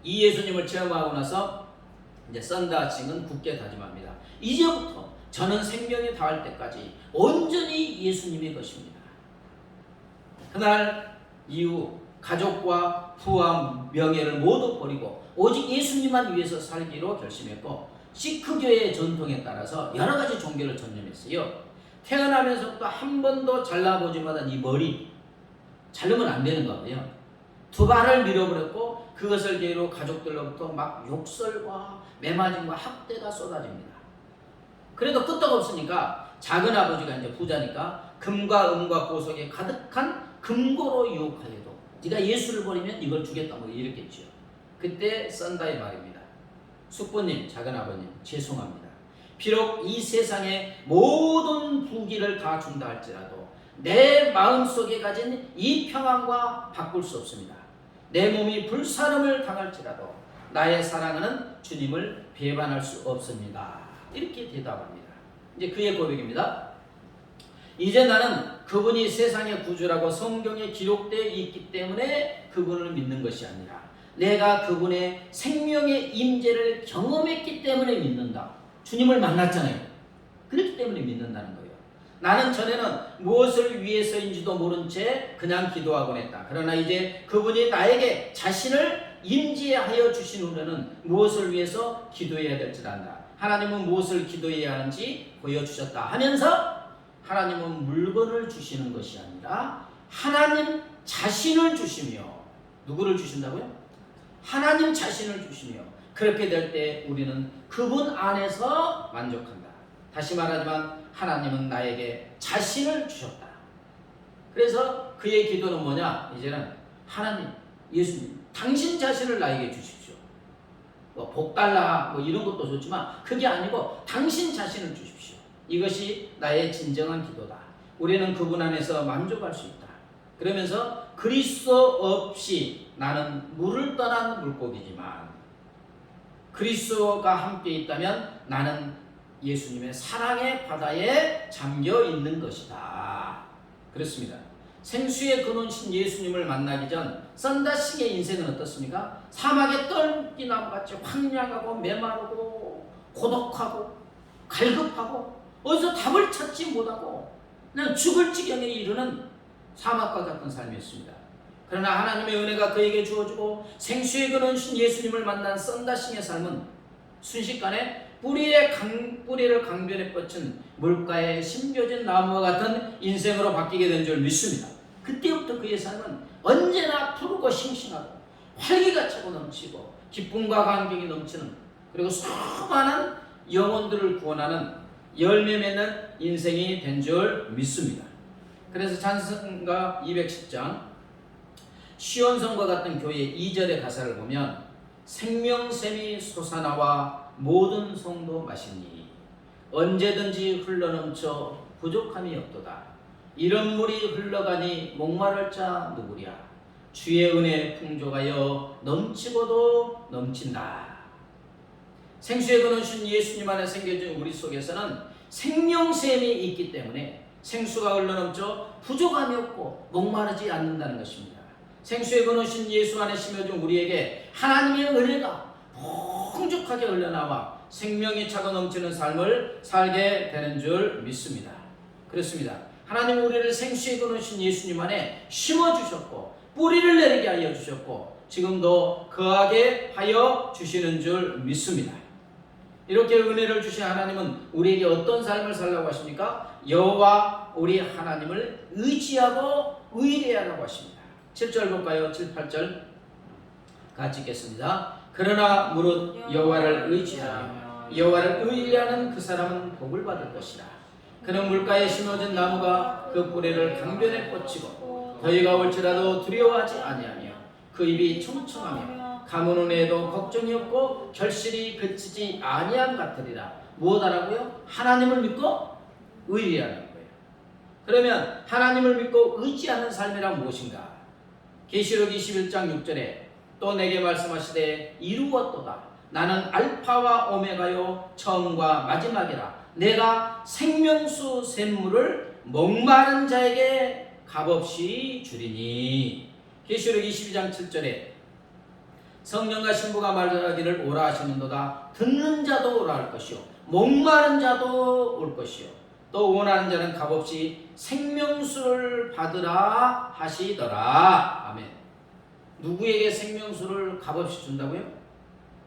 이 예수님을 체험하고 나서 이제 썬다식은 굳게 다짐합니다. 이제부터 저는 생명이 다할 때까지 온전히 예수님의 것입니다. 그날 이후 가족과 부와 명예를 모두 버리고 오직 예수님만 위해서 살기로 결심했고 시크교의 전통에 따라서 여러 가지 종교를 전념했어요. 태어나면서부터 한 번도 잘라보지 못한 이 머리, 자르면 안 되는 거예요. 두 발을 밀어버렸고 그것을 계기로 가족들로부터 막 욕설과 매맞음과 학대가 쏟아집니다. 그래도 끄떡 없으니까 작은 아버지가 이제 부자니까 금과 은과 보석에 가득한 금고로 유혹하여도 네가 예수를 버리면 이걸 주겠다 뭐 이랬겠죠. 그때 썬다의 말입니다. 숙부님, 작은 아버님, 죄송합니다. 비록 이 세상의 모든 부귀를 다 준다 할지라도 내 마음속에 가진 이 평안과 바꿀 수 없습니다. 내 몸이 불사름을 당할지라도 나의 사랑하는 주님을 배반할 수 없습니다. 이렇게 대답합니다. 이제 그의 고백입니다. 이제 나는 그분이 세상의 구주라고 성경에 기록되어 있기 때문에 그분을 믿는 것이 아니라 내가 그분의 생명의 임재를 경험했기 때문에 믿는다. 주님을 만났잖아요. 그렇기 때문에 믿는다는 거예요. 나는 전에는 무엇을 위해서인지도 모른 채 그냥 기도하곤 했다. 그러나 이제 그분이 나에게 자신을 임재하여 주신 후에는 무엇을 위해서 기도해야 될지 안다. 하나님은 무엇을 기도해야 하는지 보여주셨다 하면서 하나님은 물건을 주시는 것이 아니라 하나님 자신을 주시며 누구를 주신다고요? 하나님 자신을 주시며 그렇게 될 때 우리는 그분 안에서 만족한다. 다시 말하지만 하나님은 나에게 자신을 주셨다. 그래서 그의 기도는 뭐냐? 이제는 하나님, 예수님, 당신 자신을 나에게 주십시오. 뭐 복 달라 뭐 이런 것도 좋지만 그게 아니고 당신 자신을 주십시오. 이것이 나의 진정한 기도다. 우리는 그분 안에서 만족할 수 있다. 그러면서 그리스도 없이 나는 물을 떠난 물고기지만 그리스도가 함께 있다면 나는 예수님의 사랑의 바다에 잠겨 있는 것이다. 그렇습니다. 생수의 근원신 예수님을 만나기 전 썬다싱의 인생은 어떻습니까? 사막의 떨기나무같이 황량하고 메마르고 고독하고 갈급하고 어디서 답을 찾지 못하고 그냥 죽을 지경에 이르는 사막과 같은 삶이었습니다. 그러나 하나님의 은혜가 그에게 주어지고 생수의 근원신 예수님을 만난 썬다싱의 삶은 순식간에 뿌리를 강변에 뻗친 물가에 심겨진 나무와 같은 인생으로 바뀌게 된 줄 믿습니다. 그때부터 그의 삶은 언제나 푸르고 싱싱하고 활기가 차고 넘치고 기쁨과 감격이 넘치는 그리고 수많은 영혼들을 구원하는 열매 맺는 인생이 된 줄 믿습니다. 그래서 찬송가 210장 시온성과 같은 교회의 2절의 가사를 보면 생명샘이 솟아나와 모든 성도 마시니 언제든지 흘러넘쳐 부족함이 없도다. 이런 물이 흘러가니 목마를 자 누구랴. 주의 은혜 풍족하여 넘치고도 넘친다. 생수의 근원신 예수님 안에 생겨진 우리 속에서는 생명샘이 있기 때문에 생수가 흘러넘쳐 부족함이 없고 목마르지 않는다는 것입니다. 생수의 근원신 예수 안에 심어진 우리에게 하나님의 은혜가 풍족하게 흘러나와 생명이 차고 넘치는 삶을 살게 되는 줄 믿습니다. 그렇습니다. 하나님은 우리를 생수의 근원신 예수님 안에 심어주셨고 뿌리를 내리게 하여 주셨고 지금도 거하게 하여 주시는 줄 믿습니다. 이렇게 은혜를 주신 하나님은 우리에게 어떤 삶을 살라고 하십니까? 여호와 우리 하나님을 의지하고 의뢰하라고 하십니다. 7절 볼까요? 7, 8절 같이 읽겠습니다. 그러나 무릇 여호와를 의지하며 여호와를 의뢰하는 그 사람은 복을 받을 것이라. 그는 물가에 심어진 나무가 그 뿌리를 강변에 뻗치고 더위가 올지라도 두려워하지 아니하며 그 입이 청청하며 가무는 애도 걱정이 없고 결실이 그치지 아니함 같으리라. 무엇하라고요? 하나님을 믿고 의뢰하는 거예요. 그러면 하나님을 믿고 의지하는 삶이란 무엇인가? 계시록 21장 6절에 또 내게 말씀하시되 이루었도다. 나는 알파와 오메가요 처음과 마지막이라. 내가 생명수 샘물을 목마른 자에게 값없이 주리니. 계시록 22장 7절에 성령과 신부가 말하기를 오라 하시는도다. 듣는 자도 오라 할 것이요 목마른 자도 올 것이요 또 원하는 자는 값없이 생명수를 받으라 하시더라. 아멘. 누구에게 생명수를 값없이 준다고요?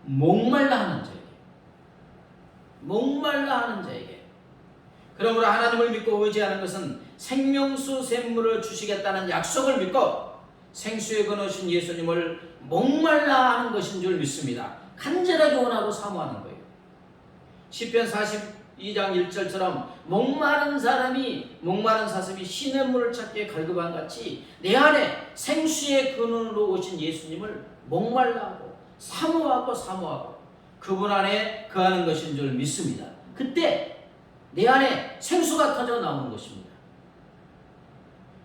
목말라 하는 자에게. 목말라 하는 자에게. 그러므로 하나님을 믿고 의지하는 것은 생명수 샘물을 주시겠다는 약속을 믿고 생수의 근원신 예수님을 목말라 하는 것인 줄 믿습니다. 간절하게 원하고 사모하는 거예요. 시편 42장 1절처럼 목마른 사슴이 시냇물을 찾기에 갈급한 같이 내 안에 생수의 근원으로 오신 예수님을 목말라하고 사모하고 그분 안에 거하는 것인 줄 믿습니다. 그때 내 안에 생수가 터져 나오는 것입니다.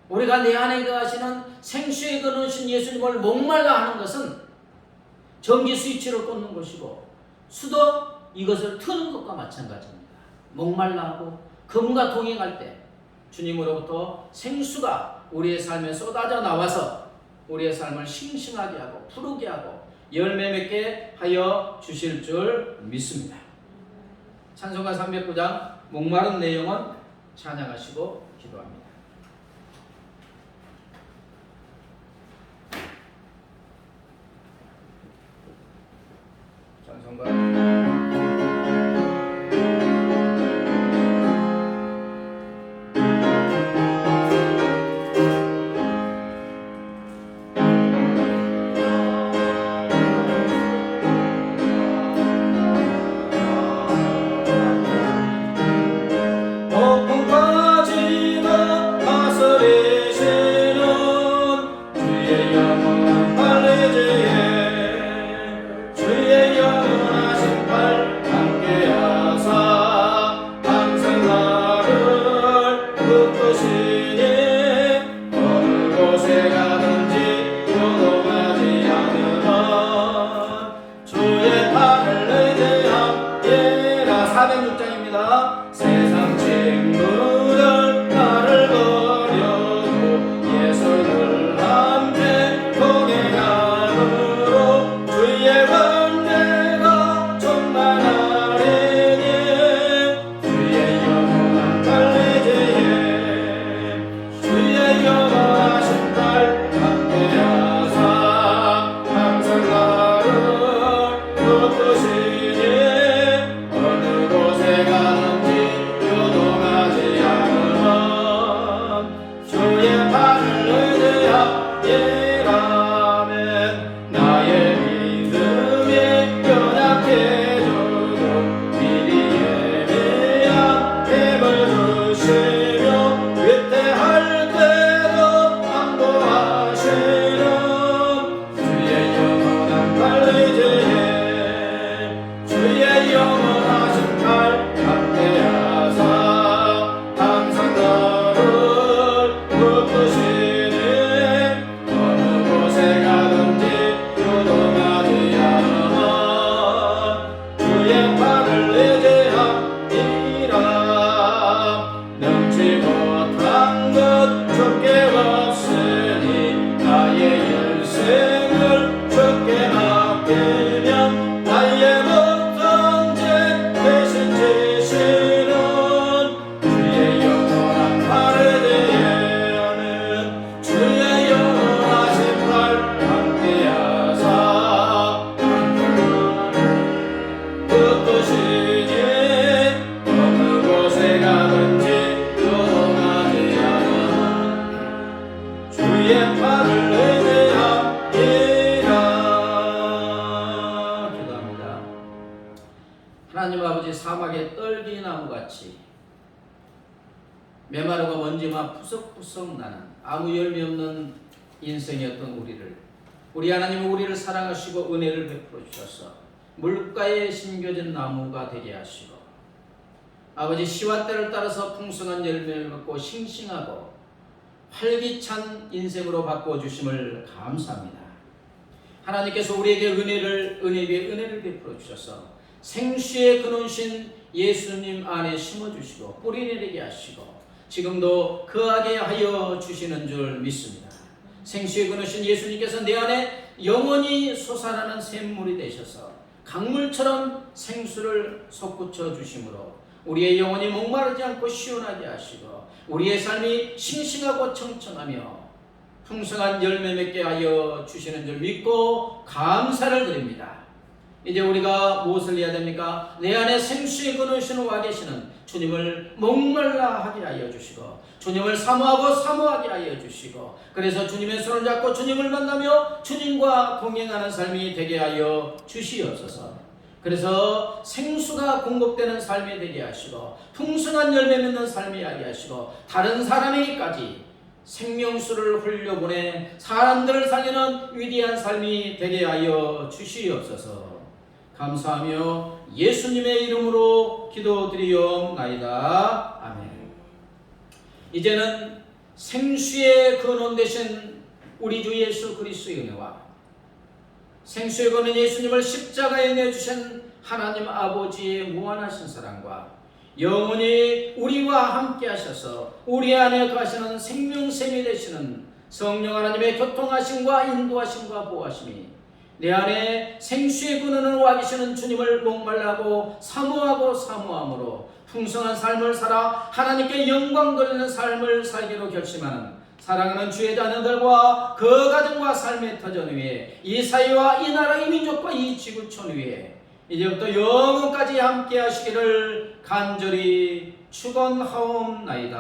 우리가 내 안에 거하시는 생수의 근원이신 예수님을 목말라 하는 것은 전기 스위치를 꽂는 것이고 수도 이것을 트는 것과 마찬가지입니다. 목말라하고 그분과 동행할 때 주님으로부터 생수가 우리의 삶에 쏟아져 나와서 우리의 삶을 싱싱하게 하고 푸르게 하고 열매 맺게 하여 주실 줄 믿습니다. 찬송가 309장 목마른 내 영혼 찬양하시고 기도합니다. 찬송가 주의 팔을 의지하리라. 기도합니다. 하나님 아버지, 사막의 떨기나무같이 메마르고 먼지만 푸석푸석 나는 아무 열매 없는 인생이었던 우리 하나님은 우리를 사랑하시고 은혜를 베풀어 주셔서 물가에 심겨진 나무가 되게 하시고, 아버지, 시와 때를 따라서 풍성한 열매를 맺고 싱싱하고 활기찬 인생으로 바꿔주심을 감사합니다. 하나님께서 우리에게 은혜 위에 은혜를 베풀어 주셔서 생수의 근원신 예수님 안에 심어주시고 뿌리 내리게 하시고 지금도 거하게 하여 주시는 줄 믿습니다. 생수의 근원신 예수님께서 내 안에 영원히 솟아나는 샘물이 되셔서 강물처럼 생수를 솟구쳐 주심으로 우리의 영혼이 목마르지 않고 시원하게 하시고 우리의 삶이 싱싱하고 청청하며 풍성한 열매 맺게 하여 주시는 줄 믿고 감사를 드립니다. 이제 우리가 무엇을 해야 됩니까? 내 안에 생수의 근원신 와 계시는 주님을 목말라 하게 하여 주시고 주님을 사모하게 하여 주시고, 그래서 주님의 손을 잡고 주님을 만나며 주님과 동행하는 삶이 되게 하여 주시옵소서. 그래서 생수가 공급되는 삶이 되게 하시고 풍성한 열매 맺는 삶이 되게 하시고 다른 사람에게까지 생명수를 흘려보내 사람들을 살리는 위대한 삶이 되게 하여 주시옵소서. 감사하며 예수님의 이름으로 기도드리옵나이다. 아멘. 이제는 생수의 근원 되신 우리 주 예수 그리스도의 은혜와 생수의 근원 예수님을 십자가에 내주신 하나님 아버지의 무한하신 사랑과 영원히 우리와 함께 하셔서 우리 안에 거하시는 생명샘이 되시는 성령 하나님의 교통하심과 인도하심과 보호하심이 내 안에 생수의 근원을 와 계시는 주님을 목말라고 사모함으로 풍성한 삶을 살아 하나님께 영광 돌리는 삶을 살기로 결심하는 사랑하는 주의 자녀들과 그 가정과 삶의 터전 위에 이 사회와 이 나라 이 민족과 이 지구촌 위에 이제부터 영원까지 함께 하시기를 간절히 축원하옵나이다.